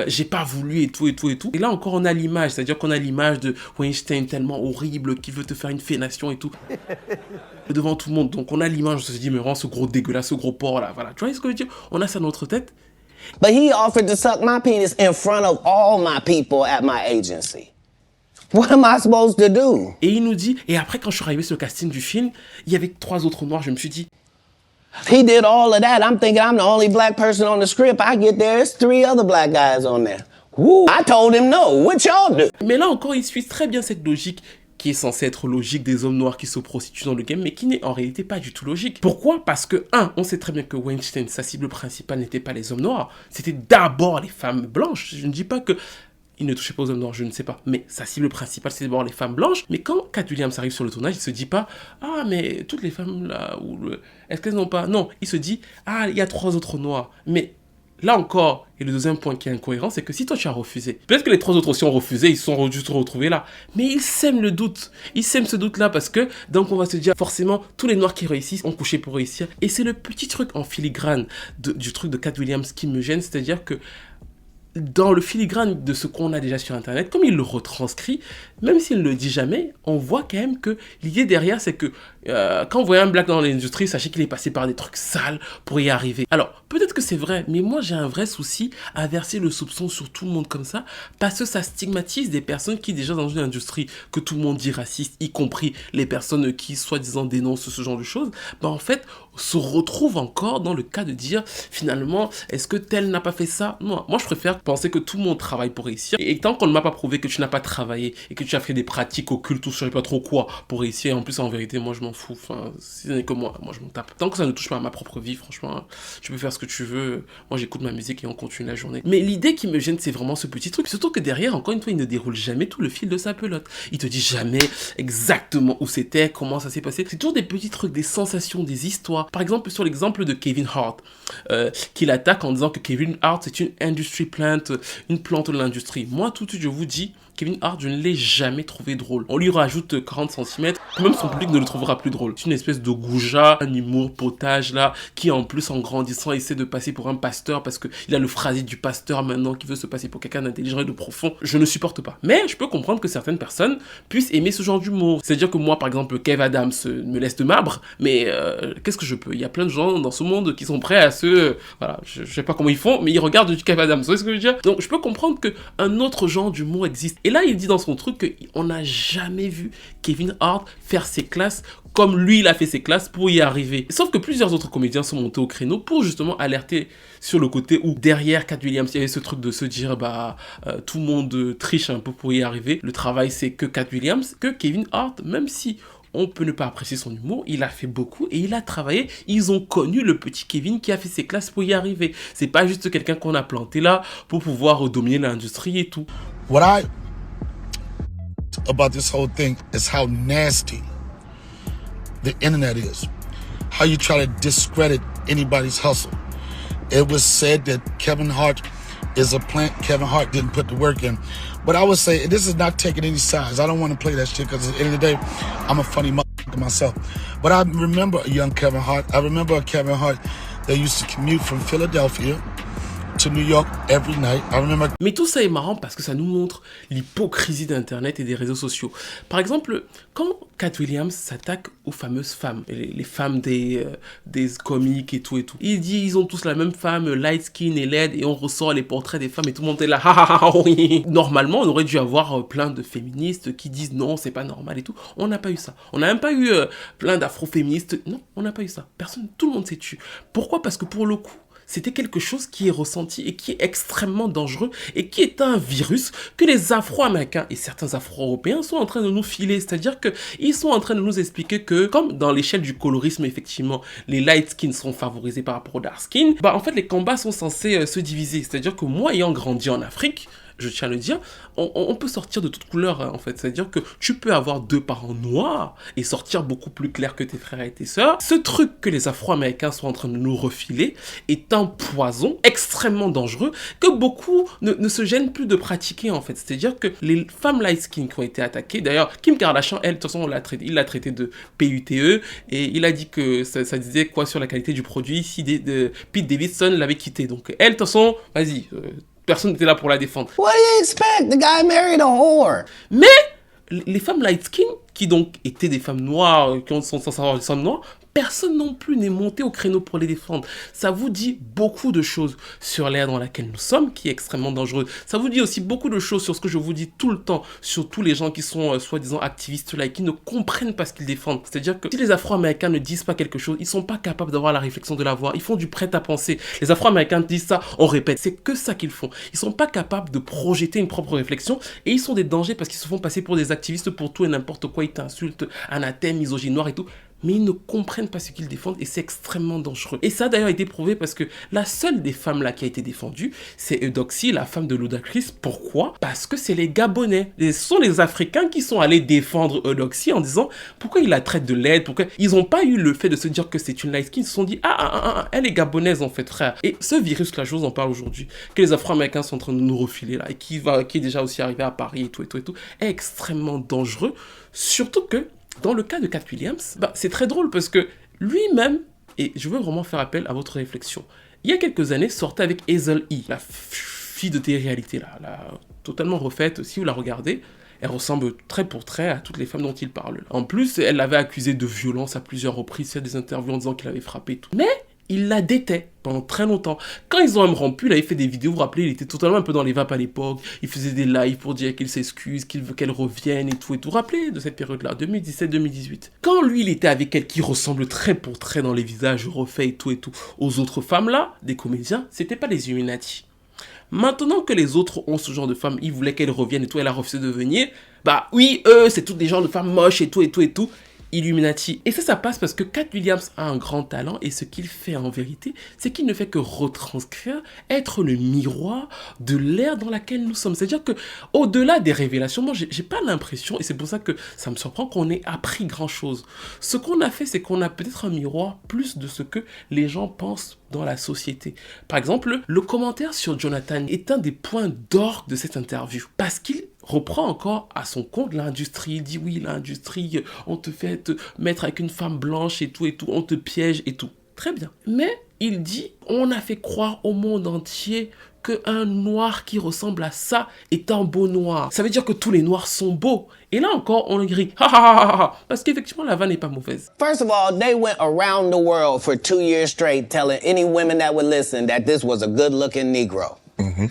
J'ai pas voulu et tout et tout et tout. Et là encore on a l'image, c'est-à-dire qu'on a l'image de Weinstein tellement horrible qui veut te faire une fellation et tout. Devant tout le monde. Donc on a l'image, on se dit mais vraiment ce gros dégueulasse, ce gros porc là. Voilà. Tu vois ce que je veux dire? On a ça dans notre tête. But he offered to suck my penis in front of all my people at my agency. What am I supposed to do? Et il nous dit, et après quand je suis arrivé sur le casting du film, il y avait 3 autres noirs, je me suis dit, He did all of that. I'm thinking I'm the only black person on the script. I get there, there's 3 other black guys on there. Woo. I told him no. What y'all do? mais là encore il suit très bien cette logique qui est censée être logique des hommes noirs qui se prostituent dans le game, mais qui n'est en réalité pas du tout logique. Pourquoi? Parce que, on sait très bien que Weinstein, sa cible principale n'était pas les hommes noirs, c'était d'abord les femmes blanches. Je ne dis pas que il ne touchait pas aux hommes noirs, je ne sais pas, mais sa cible principale, c'est d'abord les femmes blanches. Mais quand Cat Williams arrive sur le tournage, il se dit pas, ah, mais toutes les femmes là, est-ce qu'elles n'ont pas... Non, il se dit, ah, il y a 3 autres noirs, mais... Là encore, et le deuxième point qui est incohérent, c'est que si toi tu as refusé, peut-être que les 3 autres aussi ont refusé, ils se sont juste retrouvés là, mais ils sèment le doute. Ils sèment ce doute-là parce que, donc on va se dire, forcément, tous les noirs qui réussissent ont couché pour réussir. Et c'est le petit truc en filigrane du truc de Cat Williams qui me gêne, c'est-à-dire que dans le filigrane de ce qu'on a déjà sur Internet, comme il le retranscrit, même s'il ne le dit jamais, on voit quand même que l'idée derrière, c'est que quand vous voyez un black dans l'industrie, sachez qu'il est passé par des trucs sales pour y arriver. Alors, peut-être que c'est vrai, mais moi j'ai un vrai souci à verser le soupçon sur tout le monde comme ça, parce que ça stigmatise des personnes qui déjà dans une industrie que tout le monde dit raciste, y compris les personnes qui soi-disant dénoncent ce genre de choses, bah en fait, se retrouvent encore dans le cas de dire, finalement, est-ce que tel n'a pas fait ça? Non, moi je préfère penser que tout le monde travaille pour réussir, et tant qu'on ne m'a pas prouvé que tu n'as pas travaillé, et que tu as fait des pratiques occultes ou je sais pas trop quoi pour réussir, et en plus en vérité, moi je m'en fous, enfin, si ce n'est que moi je m'en tape. Tant que ça ne touche pas à ma propre vie, franchement, tu peux faire ce que tu veux, moi j'écoute ma musique et on continue la journée. Mais l'idée qui me gêne, c'est vraiment ce petit truc, surtout que derrière, encore une fois, il ne déroule jamais tout le fil de sa pelote. Il te dit jamais exactement où c'était, comment ça s'est passé. C'est toujours des petits trucs, des sensations, des histoires. Par exemple, sur l'exemple de Kevin Hart, qu'il attaque en disant que Kevin Hart c'est une industry plant, une plante de l'industrie. Moi, tout de suite, je vous dis, Kevin Hart, je ne l'ai jamais trouvé drôle. On lui rajoute 40 cm, même son public ne le trouvera plus drôle. C'est une espèce de goujat, un humour potage là, qui en plus en grandissant essaie de passer pour un pasteur parce qu'il a le phrasique du pasteur maintenant qui veut se passer pour quelqu'un d'intelligent et de profond. Je ne supporte pas. Mais je peux comprendre que certaines personnes puissent aimer ce genre d'humour. C'est-à-dire que moi, par exemple, Kev Adams me laisse de marbre, mais qu'est-ce que je peux? Il y a plein de gens dans ce monde qui sont prêts à se... voilà, je sais pas comment ils font, mais ils regardent du Kev Adams. Vous voyez ce que je veux dire? Donc je peux comprendre qu'un autre genre d'humour existe. Et là, il dit dans son truc qu'on n'a jamais vu Kevin Hart faire ses classes comme lui, il a fait ses classes pour y arriver. Sauf que plusieurs autres comédiens sont montés au créneau pour justement alerter sur le côté où derrière Cat Williams, il y avait ce truc de se dire tout le monde triche un peu pour y arriver. Le travail, c'est que Cat Williams, que Kevin Hart, même si on peut ne pas apprécier son humour, il a fait beaucoup et il a travaillé. Ils ont connu le petit Kevin qui a fait ses classes pour y arriver. C'est pas juste quelqu'un qu'on a planté là pour pouvoir dominer l'industrie et tout. What I about this whole thing is how nasty the internet is. How you try to discredit anybody's hustle. It was said that Kevin Hart is a plant. Kevin Hart didn't put the work in. But I would say, this is not taking any sides. I don't want to play that shit because at the end of the day, I'm a funny motherfucker myself. But I remember a young Kevin Hart. I remember a Kevin Hart that used to commute from Philadelphia to New York every night. I remember... Mais tout ça est marrant parce que ça nous montre l'hypocrisie d'Internet et des réseaux sociaux. Par exemple, quand Cat Williams s'attaque aux fameuses femmes, les femmes des comiques et tout, il dit ils ont tous la même femme, light skin et laide, et on ressort les portraits des femmes et tout le monde est là, oui. Normalement, on aurait dû avoir plein de féministes qui disent non, c'est pas normal et tout. On n'a pas eu ça. On n'a même pas eu plein d'afro-féministes. Non, on n'a pas eu ça. Personne, tout le monde s'est tué. Pourquoi? Parce que pour le coup, c'était quelque chose qui est ressenti et qui est extrêmement dangereux et qui est un virus que les Afro-Américains et certains Afro-Européens sont en train de nous filer. C'est-à-dire qu'ils sont en train de nous expliquer que, comme dans l'échelle du colorisme, effectivement, les light skins sont favorisés par rapport aux dark skins, en fait, les combats sont censés se diviser. C'est-à-dire que moi, ayant grandi en Afrique, je tiens à le dire, on peut sortir de toute couleur, hein, en fait. C'est-à-dire que tu peux avoir 2 parents noirs et sortir beaucoup plus clair que tes frères et tes sœurs. Ce truc que les Afro-Américains sont en train de nous refiler est un poison extrêmement dangereux que beaucoup ne se gênent plus de pratiquer, en fait. C'est-à-dire que les femmes light skin qui ont été attaquées, d'ailleurs, Kim Kardashian, elle, de toute façon, il l'a traité de PUTE et il a dit que ça disait quoi sur la qualité du produit si Pete Davidson l'avait quitté. Donc, elle, de toute façon, vas-y, personne n'était là pour la défendre. What do you expect? The guy married a whore. Mais les femmes light skin, qui donc étaient des femmes noires, qui sont censées avoir des femmes noires, personne non plus n'est monté au créneau pour les défendre. Ça vous dit beaucoup de choses sur l'ère dans laquelle nous sommes, qui est extrêmement dangereuse. Ça vous dit aussi beaucoup de choses sur ce que je vous dis tout le temps, sur tous les gens qui sont soi-disant activistes là et qui ne comprennent pas ce qu'ils défendent. C'est-à-dire que si les Afro-Américains ne disent pas quelque chose, ils sont pas capables d'avoir la réflexion de la voir. Ils font du prêt-à-penser. Les Afro-Américains disent ça, on répète. C'est que ça qu'ils font. Ils sont pas capables de projeter une propre réflexion et ils sont des dangers parce qu'ils se font passer pour des activistes pour tout et n'importe quoi. Ils t'insultent, anathème, misogyne noire et tout. Mais ils ne comprennent pas ce qu'ils défendent et c'est extrêmement dangereux. Et ça a d'ailleurs été prouvé parce que la seule des femmes là qui a été défendue, c'est Eudoxie, la femme de Ludacris. Pourquoi? Parce que c'est les Gabonais. Ce sont les Africains qui sont allés défendre Eudoxie en disant pourquoi il la traite de laide, pourquoi ils n'ont pas eu le fait de se dire que c'est une light skin, ils se sont dit elle est gabonaise en fait, frère. Et ce virus là, je vous en parle aujourd'hui, que les Afro-Américains sont en train de nous refiler là et qui est déjà aussi arrivé à Paris et tout, est extrêmement dangereux. Surtout que dans le cas de Katt Williams, c'est très drôle parce que lui-même, et je veux vraiment faire appel à votre réflexion, il y a quelques années, sortait avec Hazel E., la fille de télé-réalité, là, totalement refaite, si vous la regardez, elle ressemble trait pour trait à toutes les femmes dont il parle. En plus, elle l'avait accusé de violence à plusieurs reprises, il y a des interviews en disant qu'il avait frappé et tout. Mais il la détait pendant très longtemps. Quand ils ont même rompu, il avait fait des vidéos, vous vous rappelez, il était totalement un peu dans les vapes à l'époque, il faisait des lives pour dire qu'il s'excuse, qu'il veut qu'elle revienne et tout. Vous vous rappelez de cette période-là, 2017-2018. Quand lui, il était avec elle qui ressemble trait pour trait dans les visages refaits et tout, aux autres femmes là, des comédiens, c'était pas les Illuminati. Maintenant que les autres ont ce genre de femmes, ils voulaient qu'elle revienne et tout, elle a refusé de venir, oui, eux, c'est toutes des genres de femmes moches et tout. Illuminati. Et ça passe parce que Katt Williams a un grand talent et ce qu'il fait en vérité, c'est qu'il ne fait que retranscrire, être le miroir de l'ère dans laquelle nous sommes. C'est-à-dire que au-delà des révélations, moi j'ai pas l'impression, et c'est pour ça que ça me surprend qu'on ait appris grand-chose. Ce qu'on a fait, c'est qu'on a peut-être un miroir plus de ce que les gens pensent dans la société. Par exemple, le commentaire sur Jonathan est un des points d'orgue de cette interview parce qu'il reprend encore à son compte l'industrie. Il dit oui, l'industrie, on te fait te mettre avec une femme blanche et tout, on te piège et tout. Très bien. Mais il dit, on a fait croire au monde entier qu'un noir qui ressemble à ça est un beau noir. Ça veut dire que tous les noirs sont beaux. Et là encore, on le grille. Parce qu'effectivement, la vanne n'est pas mauvaise. First of all, they went around the world for 2 years straight telling any women that would listen that this was a good-looking Negro. Mm-hmm.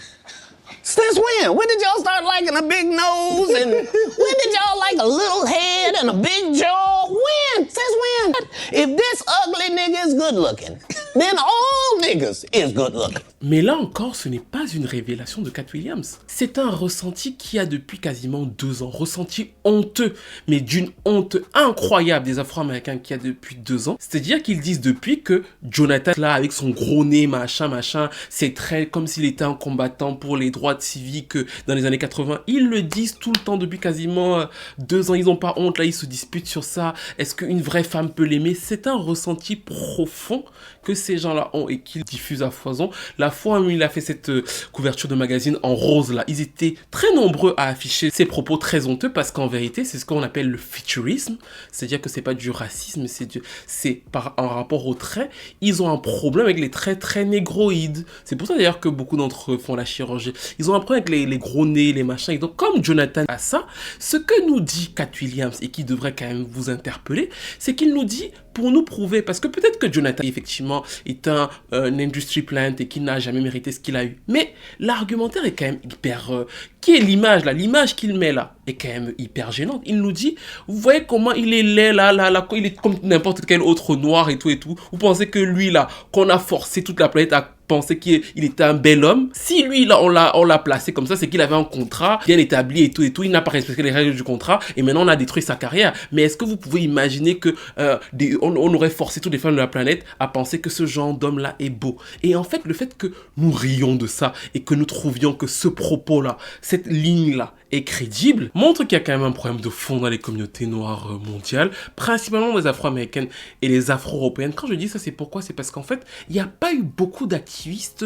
Since when? When did y'all start liking a big nose? And when did y'all like a little head and a big jaw? When? Since when? If this ugly nigga is good looking, then all niggas is good looking. Mais là encore, ce n'est pas une révélation de Katt Williams. C'est un ressenti qui a depuis quasiment 2 ans. Ressenti honteux, mais d'une honte incroyable des Afro-Américains qui a depuis 2 ans. C'est-à-dire qu'ils disent depuis que Jonathan, là, avec son gros nez, machin, c'est très comme s'il était un combattant pour les droits civiques dans les années 80. Ils le disent tout le temps depuis quasiment 2 ans. Ils n'ont pas honte, là, ils se disputent sur ça. Est-ce qu'une vraie femme peut l'aimer? C'est un ressenti profond que ces gens-là ont et qu'ils diffusent à foison. La fois où il a fait cette couverture de magazine en rose là, ils étaient très nombreux à afficher ces propos très honteux parce qu'en vérité, c'est ce qu'on appelle le futurisme, c'est-à-dire que c'est pas du racisme, c'est par un rapport aux traits. Ils ont un problème avec les traits très négroïdes. C'est pour ça d'ailleurs que beaucoup d'entre eux font la chirurgie. Ils ont un problème avec les gros nez, les machins. Et donc comme Jonathan a ça, ce que nous dit Katt Williams et qui devrait quand même vous interpeller, c'est qu'il nous dit pour nous prouver, parce que peut-être que Jonathan effectivement est un industry plant et qu'il n'a jamais mérité ce qu'il a eu. Mais l'argumentaire est quand même hyper... qui est l'image là? L'image qu'il met là est quand même hyper gênante. Il nous dit, vous voyez comment il est laid là, il est comme n'importe quel autre noir et tout. Vous pensez que lui là, qu'on a forcé toute la planète à pensait qu'il était un bel homme. Si lui, là, on l'a placé comme ça, c'est qu'il avait un contrat bien établi et tout, il n'a pas respecté les règles du contrat, et maintenant on a détruit sa carrière. Mais est-ce que vous pouvez imaginer que on aurait forcé toutes les femmes de la planète à penser que ce genre d'homme-là est beau? Et en fait, le fait que nous rions de ça et que nous trouvions que ce propos-là, cette ligne-là est crédible, montre qu'il y a quand même un problème de fond dans les communautés noires mondiales, principalement les afro-américaines et les afro-européennes. Quand je dis ça, c'est pourquoi? C'est parce qu'en fait, il n'y a pas eu beaucoup d'activistes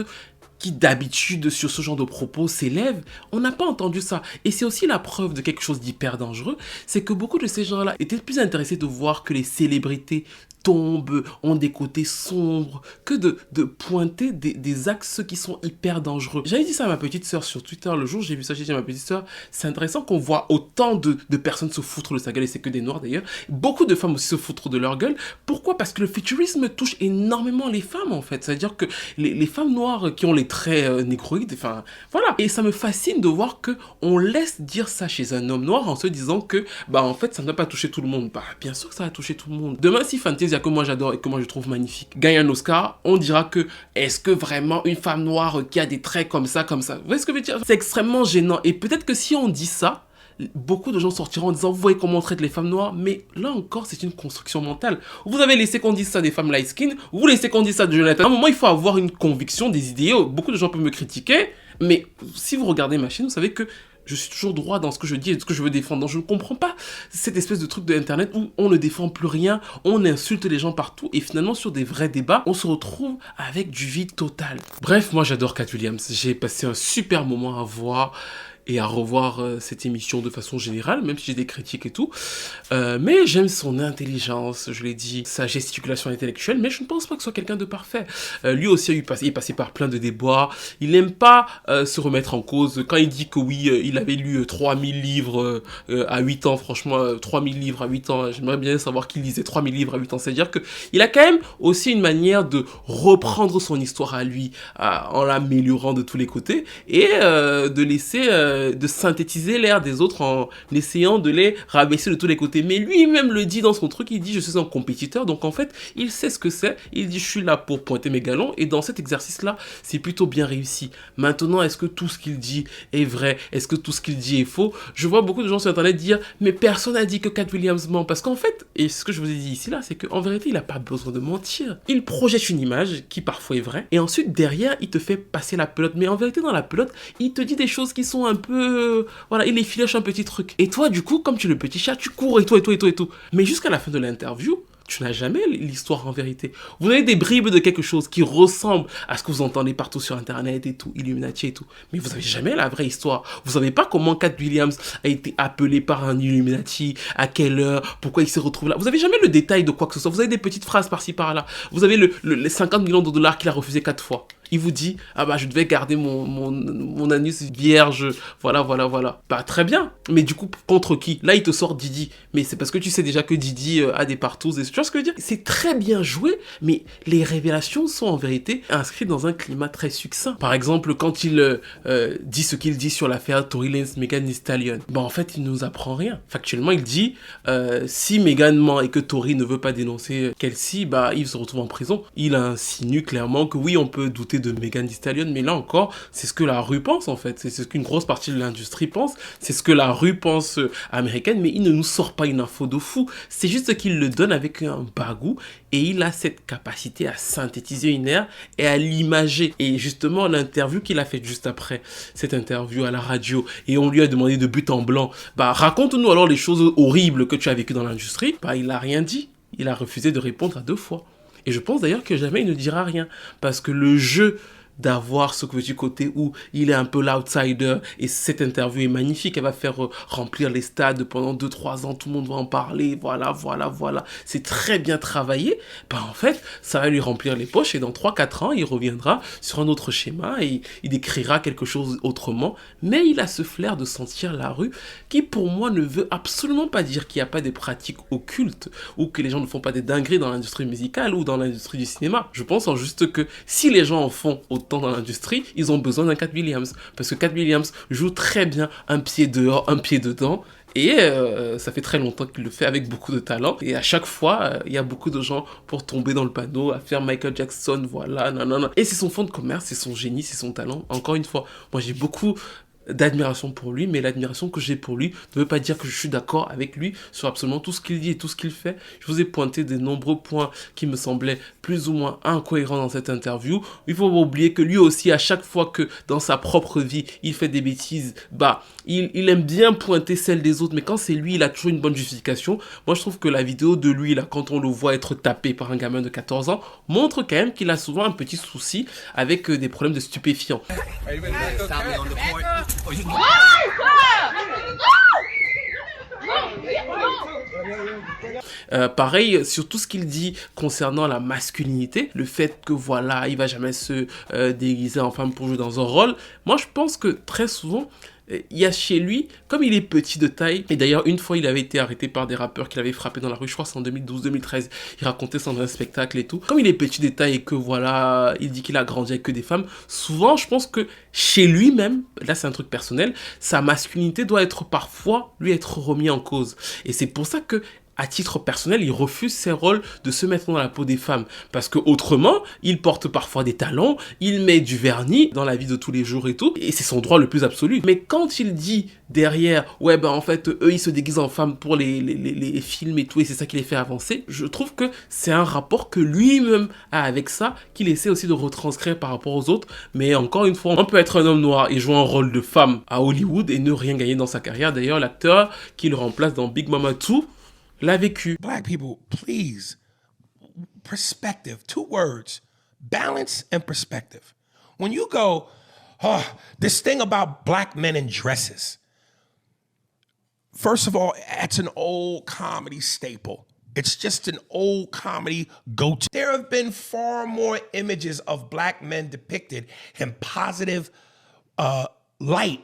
qui d'habitude sur ce genre de propos s'élèvent. On n'a pas entendu ça. Et c'est aussi la preuve de quelque chose d'hyper dangereux, c'est que beaucoup de ces gens-là étaient plus intéressés de voir que les célébrités tombent, ont des côtés sombres, que de pointer des axes qui sont hyper dangereux. J'avais dit ça à ma petite sœur sur Twitter le jour, j'ai vu ça, j'ai dit à ma petite sœur, c'est intéressant qu'on voit autant de personnes se foutre de sa gueule, et c'est que des noirs d'ailleurs, beaucoup de femmes aussi se foutre de leur gueule. Pourquoi? Parce que le futurisme touche énormément les femmes en fait, c'est-à-dire que les femmes noires qui ont les traits négroïdes, enfin voilà, et ça me fascine de voir que on laisse dire ça chez un homme noir en se disant que bah en fait ça ne va pas toucher tout le monde. Bah bien sûr que ça va toucher tout le monde. Demain si Fantasia, que moi j'adore et que moi je trouve magnifique, gagne un Oscar, on dira que est-ce que vraiment une femme noire qui a des traits comme ça, vous voyez ce que je veux dire? C'est extrêmement gênant, et peut-être que si on dit ça, beaucoup de gens sortiront en disant vous voyez comment on traite les femmes noires, mais là encore c'est une construction mentale. Vous avez laissé qu'on dise ça des femmes light skin, vous laissez qu'on dise ça de Jonathan. À un moment il faut avoir une conviction, des idéaux. Beaucoup de gens peuvent me critiquer, mais si vous regardez ma chaîne, vous savez que je suis toujours droit dans ce que je dis et ce que je veux défendre. Donc je ne comprends pas cette espèce de truc de internet où on ne défend plus rien, on insulte les gens partout, et finalement sur des vrais débats, on se retrouve avec du vide total. Bref, moi j'adore Katt Williams. J'ai passé un super moment à voir et à revoir cette émission de façon générale, même si j'ai des critiques et tout. Mais j'aime son intelligence, je l'ai dit, sa gesticulation intellectuelle, mais je ne pense pas que ce soit quelqu'un de parfait. Lui aussi il est passé par plein de déboires, il n'aime pas se remettre en cause. Quand il dit que oui, il avait lu 3000 livres à 8 ans, franchement, 3000 livres à 8 ans, j'aimerais bien savoir qu'il lisait 3000 livres à 8 ans, c'est-à-dire qu'il a quand même aussi une manière de reprendre son histoire à lui, en l'améliorant de tous les côtés, et de laisser... de synthétiser l'air des autres en essayant de les rabaisser de tous les côtés. Mais lui-même le dit dans son truc, il dit je suis un compétiteur, donc en fait il sait ce que c'est, il dit je suis là pour pointer mes galons, et dans cet exercice-là c'est plutôt bien réussi. Maintenant, est-ce que tout ce qu'il dit est vrai? Est-ce que tout ce qu'il dit est faux? Je vois beaucoup de gens sur internet dire mais personne n'a dit que Katt Williams ment, parce qu'en fait, et ce que je vous ai dit ici là, c'est qu'en vérité il n'a pas besoin de mentir. Il projette une image qui parfois est vraie, et ensuite derrière il te fait passer la pelote, mais en vérité dans la pelote il te dit des choses qui sont un peu... voilà, il effiloche un petit truc. Et toi, du coup, comme tu es le petit chat, tu cours et tout. Mais jusqu'à la fin de l'interview, tu n'as jamais l'histoire en vérité. Vous avez des bribes de quelque chose qui ressemble à ce que vous entendez partout sur internet et tout, Illuminati et tout. Mais vous n'avez jamais la vraie histoire. Vous savez pas comment Katt Williams a été appelé par un Illuminati, à quelle heure, pourquoi il s'est retrouvé là. Vous avez jamais le détail de quoi que ce soit. Vous avez des petites phrases par-ci par-là. Vous avez les 50 millions de dollars qu'il a refusé 4 fois. Il vous dit, ah bah je devais garder mon anus vierge, voilà. Bah très bien, mais du coup, contre qui? Là, il te sort Didi, mais c'est parce que tu sais déjà que Didi a des partous, et tu vois ce que je veux dire? C'est très bien joué, mais les révélations sont en vérité inscrites dans un climat très succinct. Par exemple, quand il dit ce qu'il dit sur l'affaire Tory Lanez, Megan Thee Stallion, bah en fait, il nous apprend rien. Factuellement, il dit, si Megan ment et que Tory ne veut pas dénoncer Kelsey, bah il se retrouve en prison. Il insinue clairement que oui, on peut douter de Megan Thee Stallion, mais là encore, c'est ce que la rue pense en fait, c'est ce qu'une grosse partie de l'industrie pense, c'est ce que la rue pense américaine, mais il ne nous sort pas une info de fou, c'est juste qu'il le donne avec un bagou, et il a cette capacité à synthétiser une ère et à l'imager. Et justement, l'interview qu'il a faite juste après cette interview à la radio, et on lui a demandé de but en blanc, bah raconte-nous alors les choses horribles que tu as vécues dans l'industrie, bah il a rien dit, il a refusé de répondre à 2 fois. Et je pense d'ailleurs que jamais il ne dira rien, parce que le jeu d'avoir ce petit côté où il est un peu l'outsider, et cette interview est magnifique, elle va faire remplir les stades pendant 2-3 ans, tout le monde va en parler, voilà, c'est très bien travaillé, bah en fait, ça va lui remplir les poches, et dans 3-4 ans, il reviendra sur un autre schéma, et il écrira quelque chose autrement, mais il a ce flair de sentir la rue, qui pour moi ne veut absolument pas dire qu'il n'y a pas des pratiques occultes, ou que les gens ne font pas des dingueries dans l'industrie musicale, ou dans l'industrie du cinéma. Je pense en juste que si les gens en font autant dans l'industrie, ils ont besoin d'un Katt Williams, parce que Katt Williams joue très bien un pied dehors, un pied dedans, Et ça fait très longtemps qu'il le fait avec beaucoup de talent. Et à chaque fois, il y a beaucoup de gens pour tomber dans le panneau, à faire Michael Jackson, voilà, nanana. Et c'est son fond de commerce, c'est son génie, c'est son talent. Encore une fois, moi j'ai beaucoup d'admiration pour lui, mais l'admiration que j'ai pour lui ne veut pas dire que je suis d'accord avec lui sur absolument tout ce qu'il dit et tout ce qu'il fait. Je vous ai pointé de nombreux points qui me semblaient plus ou moins incohérents dans cette interview. Il faut pas oublier que lui aussi, à chaque fois que dans sa propre vie, il fait des bêtises, bah, il aime bien pointer celles des autres, mais quand c'est lui, il a toujours une bonne justification. Moi, je trouve que la vidéo de lui, là, quand on le voit être tapé par un gamin de 14 ans, montre quand même qu'il a souvent un petit souci avec des problèmes de stupéfiants. Pareil sur tout ce qu'il dit concernant la masculinité, le fait que voilà, il va jamais se déguiser en femme pour jouer dans un rôle. Moi, je pense que très souvent, il y a chez lui, comme il est petit de taille, et d'ailleurs une fois il avait été arrêté par des rappeurs qu'il avait frappé dans la rue, je crois que c'est en 2012-2013, il racontait ça dans un spectacle et tout. Comme il est petit de taille et que voilà, il dit qu'il a grandi avec que des femmes, souvent je pense que chez lui-même, là c'est un truc personnel, sa masculinité doit être parfois lui être remis en cause. Et c'est pour ça que à titre personnel, il refuse ses rôles de se mettre dans la peau des femmes. Parce que autrement, il porte parfois des talons, il met du vernis dans la vie de tous les jours et tout, et c'est son droit le plus absolu. Mais quand il dit derrière, ouais ben en fait, eux ils se déguisent en femmes pour les films et tout, et c'est ça qui les fait avancer, je trouve que c'est un rapport que lui-même a avec ça, qu'il essaie aussi de retranscrire par rapport aux autres. Mais encore une fois, on peut être un homme noir et jouer un rôle de femme à Hollywood et ne rien gagner dans sa carrière. D'ailleurs, l'acteur qui le remplace dans Big Mama 2, l'a vécu. Black people, please, perspective, 2 words, balance and perspective. When you go, oh, this thing about black men in dresses, first of all, that's an old comedy staple. It's just an old comedy go-to. There have been far more images of black men depicted in positive light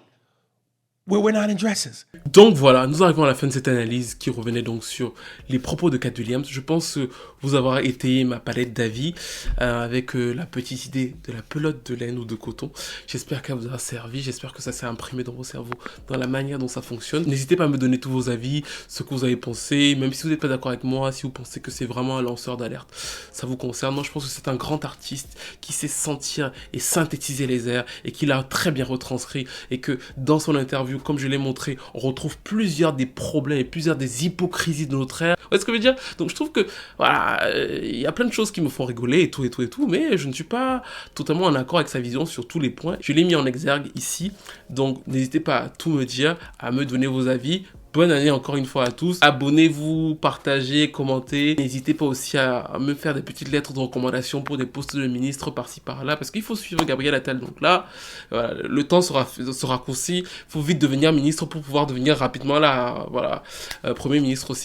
where we're not in dresses. Donc voilà, nous arrivons à la fin de cette analyse qui revenait donc sur les propos de Cat Williams. Je pense vous avoir étayé ma palette d'avis avec la petite idée de la pelote de laine ou de coton. J'espère qu'elle vous a servi, j'espère que ça s'est imprimé dans vos cerveaux, dans la manière dont ça fonctionne. N'hésitez pas à me donner tous vos avis, ce que vous avez pensé, même si vous n'êtes pas d'accord avec moi, si vous pensez que c'est vraiment un lanceur d'alerte, ça vous concerne. Moi je pense que c'est un grand artiste qui sait sentir et synthétiser les airs et qui l'a très bien retranscrit, et que dans son interview, comme je l'ai montré, on retrouve plusieurs des problèmes et plusieurs des hypocrisies de notre ère. Vous voyez ce que je veux dire? Donc je trouve que voilà, il y a plein de choses qui me font rigoler et tout, mais je ne suis pas totalement en accord avec sa vision sur tous les points. Je l'ai mis en exergue ici, donc n'hésitez pas à tout me dire, à me donner vos avis. Bonne année encore une fois à tous. Abonnez-vous, partagez, commentez. N'hésitez pas aussi à me faire des petites lettres de recommandation pour des postes de ministre par-ci par-là, parce qu'il faut suivre Gabriel Attal. Donc là, voilà, le temps sera raccourci. Il faut vite devenir ministre pour pouvoir devenir rapidement là, voilà, Premier ministre aussi.